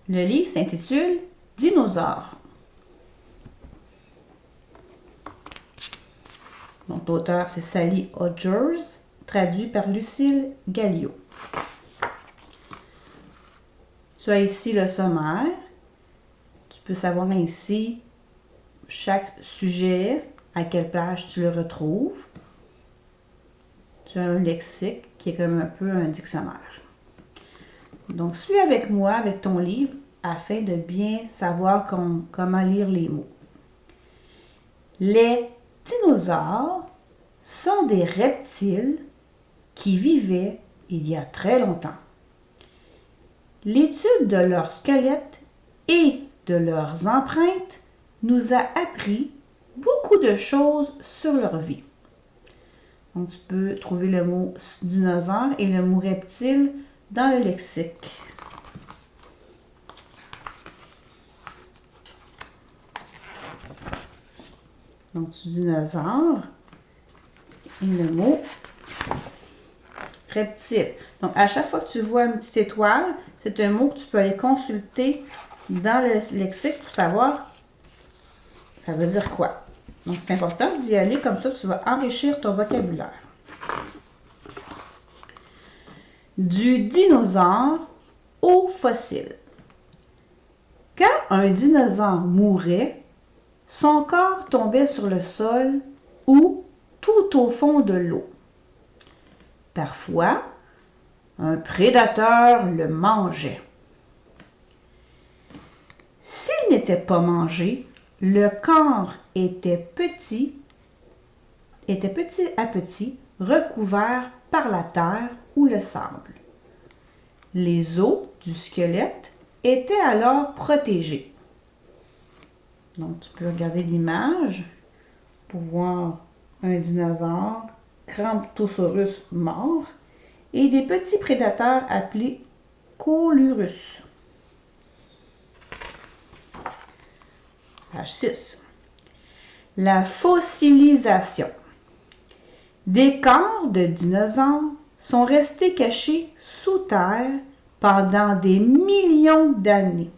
Le livre s'intitule Dinosaures. Donc, l'auteur, c'est Sally Hodgers, traduit par Lucille Gallio. Tu as ici le sommaire. Tu peux savoir ainsi chaque sujet, à quelle page tu le retrouves. Tu as un lexique qui est comme un peu un dictionnaire. Donc, suis avec moi, avec ton livre, afin de bien savoir comment lire les mots. Les dinosaures sont des reptiles qui vivaient il y a très longtemps. L'étude de leur squelette et de leurs empreintes nous a appris beaucoup de choses sur leur vie. Donc, tu peux trouver le mot dinosaure et le mot reptile dans le lexique. Donc, du dinosaure et le mot reptile. Donc, à chaque fois que tu vois une petite étoile, c'est un mot que tu peux aller consulter dans le lexique pour savoir ça veut dire quoi. Donc, c'est important d'y aller, comme ça tu vas enrichir ton vocabulaire. Du dinosaure au fossile. Quand un dinosaure mourait, son corps tombait sur le sol ou tout au fond de l'eau. Parfois, un prédateur le mangeait. S'il n'était pas mangé, le corps était petit à petit, recouvert par la terre ou le sable. Les os du squelette étaient alors protégés. Donc, tu peux regarder l'image pour voir un dinosaure, Cramptosaurus mort, et des petits prédateurs appelés Colurus. Page 6. La fossilisation. Des corps de dinosaures sont restés cachés sous terre pendant des millions d'années.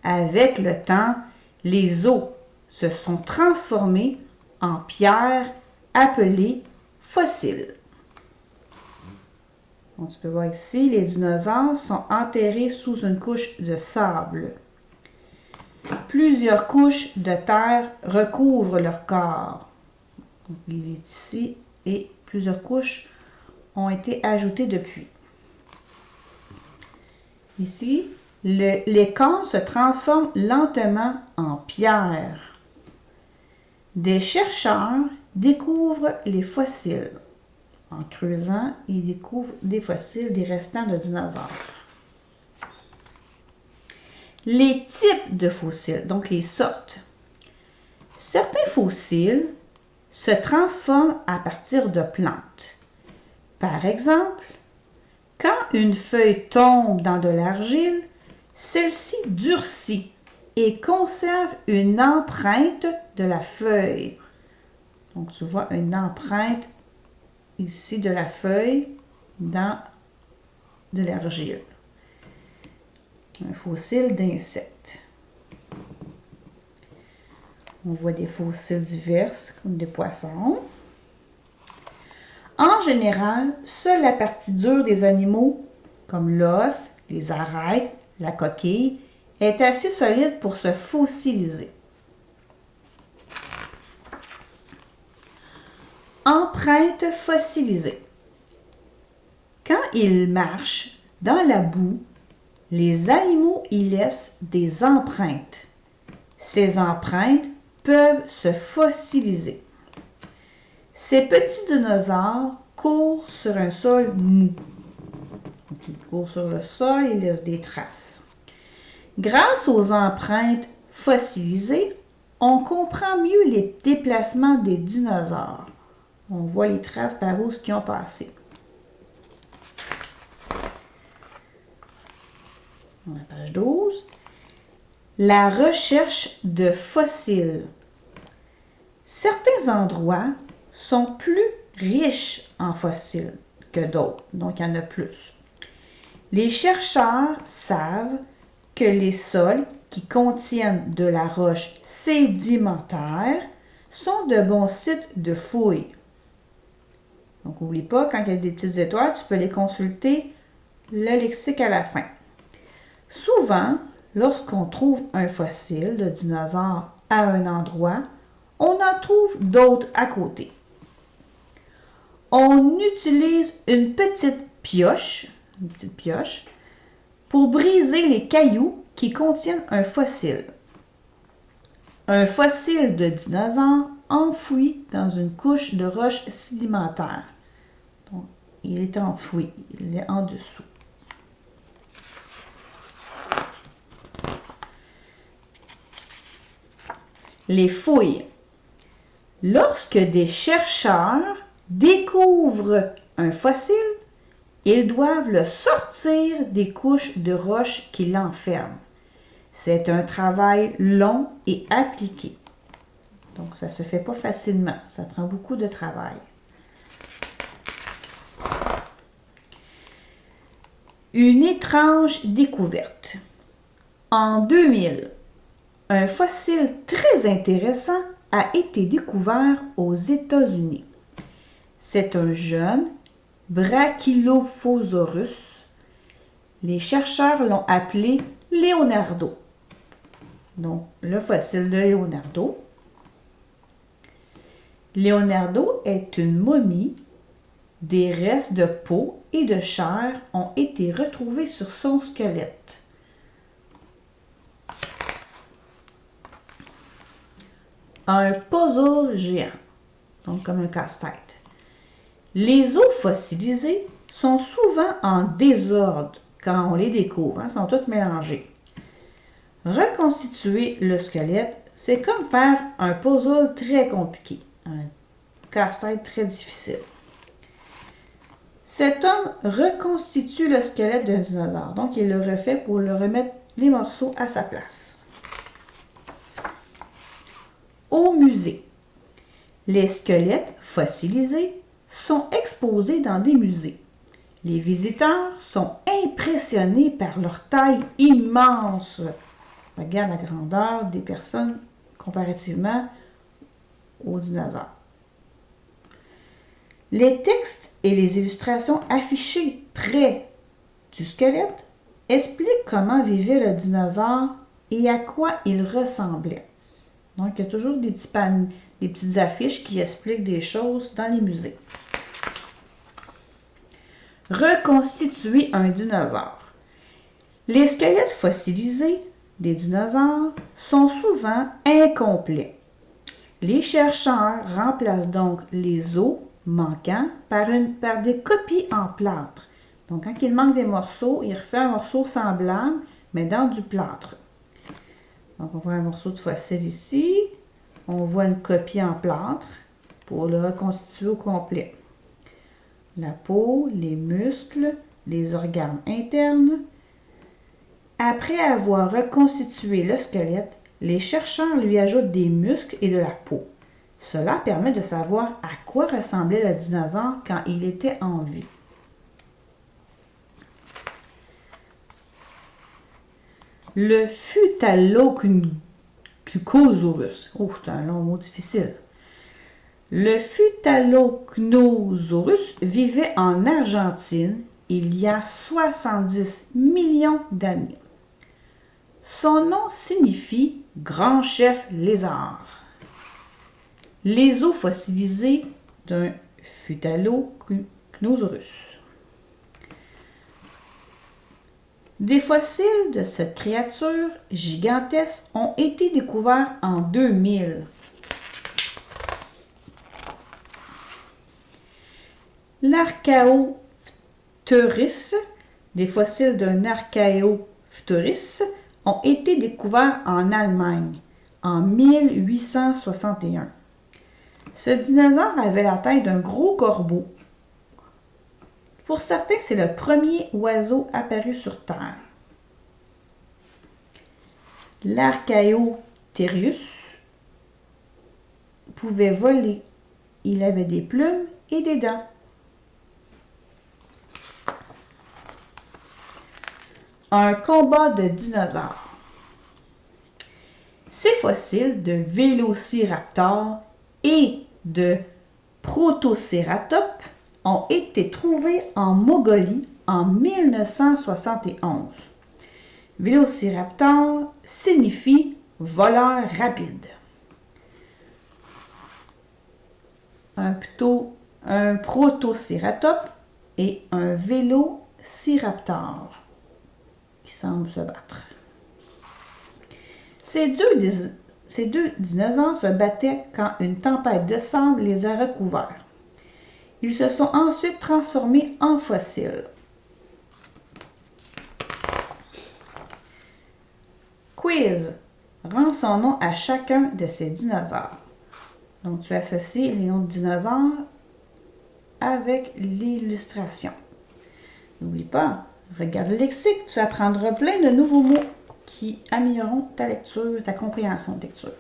Avec le temps, les os se sont transformés en pierres appelées fossiles. Donc, tu peux voir ici, les dinosaures sont enterrés sous une couche de sable. Plusieurs couches de terre recouvrent leur corps. Donc, il est ici et plusieurs couches ont été ajoutées depuis. Ici, les corps se transforment lentement en pierre. Des chercheurs découvrent les fossiles. En creusant, ils découvrent des fossiles, des restants de dinosaures. Les types de fossiles, donc les sortes. Certains fossiles se transforment à partir de plantes. Par exemple, quand une feuille tombe dans de l'argile, celle-ci durcit et conserve une empreinte de la feuille. Donc, tu vois une empreinte ici de la feuille dans de l'argile. Un fossile d'insecte. On voit des fossiles divers, comme des poissons. En général, seule la partie dure des animaux, comme l'os, les arêtes, la coquille, est assez solide pour se fossiliser. Empreinte fossilisée. Quand ils marchent dans la boue, les animaux y laissent des empreintes. Ces empreintes peuvent se fossiliser. Ces petits dinosaures courent sur un sol mou. Donc, ils courent sur le sol, ils laissent des traces. Grâce aux empreintes fossilisées, on comprend mieux les déplacements des dinosaures. On voit les traces par où ils ont passé. On a page 12. La recherche de fossiles. Certains endroits sont plus riches en fossiles que d'autres, donc il y en a plus. Les chercheurs savent que les sols qui contiennent de la roche sédimentaire sont de bons sites de fouilles. Donc, n'oublie pas, quand il y a des petites étoiles, tu peux les consulter, le lexique à la fin. Souvent, lorsqu'on trouve un fossile de dinosaure à un endroit, on en trouve d'autres à côté. On utilise une petite pioche pour briser les cailloux qui contiennent un fossile. Un fossile de dinosaure enfoui dans une couche de roche sédimentaire. Donc, il est enfoui, il est en dessous. Les fouilles. Lorsque des chercheurs découvrent un fossile, ils doivent le sortir des couches de roche qui l'enferment. C'est un travail long et appliqué. Donc, ça ne se fait pas facilement. Ça prend beaucoup de travail. Une étrange découverte. En 2000, un fossile très intéressant a été découvert aux États-Unis. C'est un jeune Brachylophosaurus. Les chercheurs l'ont appelé Leonardo. Donc, le fossile de Leonardo. Leonardo est une momie. Des restes de peau et de chair ont été retrouvés sur son squelette. Un puzzle géant, donc comme un casse-tête. Les os fossilisés sont souvent en désordre quand on les découvre, ils sont tous mélangés. Reconstituer le squelette, c'est comme faire un puzzle très compliqué, un casse-tête très difficile. Cet homme reconstitue le squelette d'un dinosaure, donc il le refait pour le remettre les morceaux à sa place. Au musée, les squelettes fossilisés sont exposés dans des musées. Les visiteurs sont impressionnés par leur taille immense. Regarde la grandeur des personnes comparativement aux dinosaures. Les textes et les illustrations affichées près du squelette expliquent comment vivait le dinosaure et à quoi il ressemblait. Donc, il y a toujours des petites affiches qui expliquent des choses dans les musées. Reconstituer un dinosaure. Les squelettes fossilisés des dinosaures sont souvent incomplets. Les chercheurs remplacent donc les os manquants par des copies en plâtre. Donc, quand il manque des morceaux, il refait un morceau semblable, mais dans du plâtre. Donc, on voit un morceau de fossile ici. On voit une copie en plâtre pour le reconstituer au complet. La peau, les muscles, les organes internes. Après avoir reconstitué le squelette, les chercheurs lui ajoutent des muscles et de la peau. Cela permet de savoir à quoi ressemblait le dinosaure quand il était en vie. Le Phytalocnosaurus. Oh, c'est un long mot difficile. Le Phytalocnosaurus vivait en Argentine il y a 70 millions d'années. Son nom signifie grand chef lézard. Les os fossilisés d'un Phytalocnosaurus. Des fossiles de cette créature gigantesque ont été découverts en 2000. L'Archaeopteryx, des fossiles d'un Archaeopteryx ont été découverts en Allemagne en 1861. Ce dinosaure avait la taille d'un gros corbeau. Pour certains, c'est le premier oiseau apparu sur Terre. L'Archaeopteryx pouvait voler. Il avait des plumes et des dents. Un combat de dinosaures. Ces fossiles de Vélociraptor et de Protocératops ont été trouvés en Mongolie en 1971. Vélociraptor signifie voleur rapide. Un Protocératops et un Vélociraptor qui semblent se battre. Ces deux dinosaures se battaient quand une tempête de sable les a recouverts. Ils se sont ensuite transformés en fossiles. Quiz. Rends son nom à chacun de ces dinosaures. Donc, tu associes les noms de dinosaures avec l'illustration. N'oublie pas, regarde le lexique, tu apprendras plein de nouveaux mots qui amélioreront ta lecture, ta compréhension de lecture.